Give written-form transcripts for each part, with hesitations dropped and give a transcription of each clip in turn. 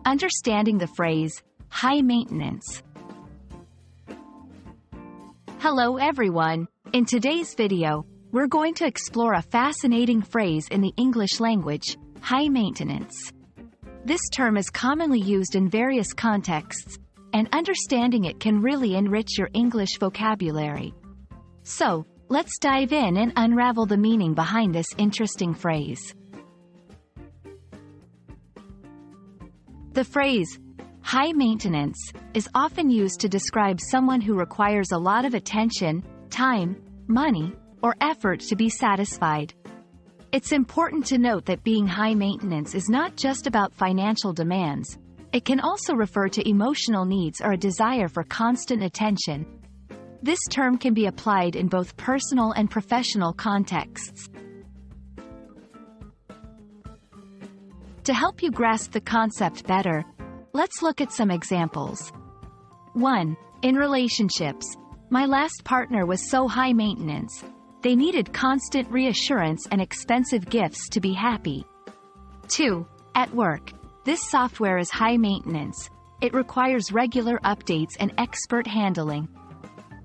Understanding the phrase, high maintenance. Hello everyone. In today's video, we're going to explore a fascinating phrase in the English language, high maintenance. This term is commonly used in various contexts, and understanding it can really enrich your English vocabulary. So, let's dive in and unravel the meaning behind this interesting phrase. The phrase, high maintenance, is often used to describe someone who requires a lot of attention, time, money, or effort to be satisfied. It's important to note that being high maintenance is not just about financial demands. It can also refer to emotional needs or a desire for constant attention. This term can be applied in both personal and professional contexts. To help you grasp the concept better, let's look at some examples. 1. In relationships, my last partner was so high maintenance. They needed constant reassurance and expensive gifts to be happy. 2. At work, this software is high maintenance. It requires regular updates and expert handling.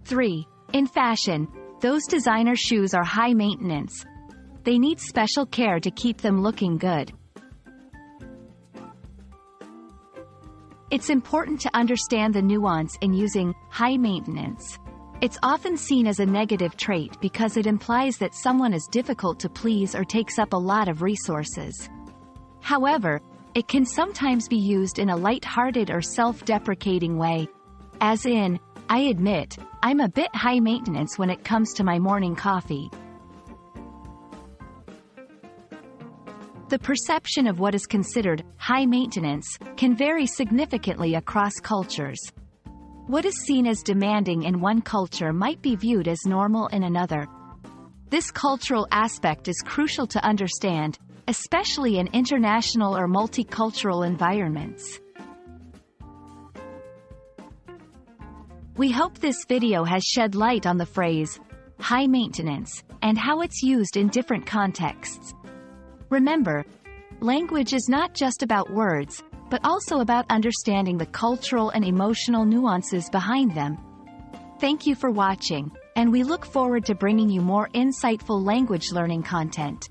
3. In fashion, those designer shoes are high maintenance. They need special care to keep them looking good. It's important to understand the nuance in using high maintenance. It's often seen as a negative trait because it implies that someone is difficult to please or takes up a lot of resources. However, it can sometimes be used in a light-hearted or self-deprecating way, as in, I admit, I'm a bit high maintenance when it comes to my morning coffee. The perception of what is considered high maintenance can vary significantly across cultures. What is seen as demanding in one culture might be viewed as normal in another. This cultural aspect is crucial to understand, especially in international or multicultural environments. We hope this video has shed light on the phrase, high maintenance, and how it's used in different contexts. Remember, language is not just about words, but also about understanding the cultural and emotional nuances behind them. Thank you for watching, and we look forward to bringing you more insightful language learning content.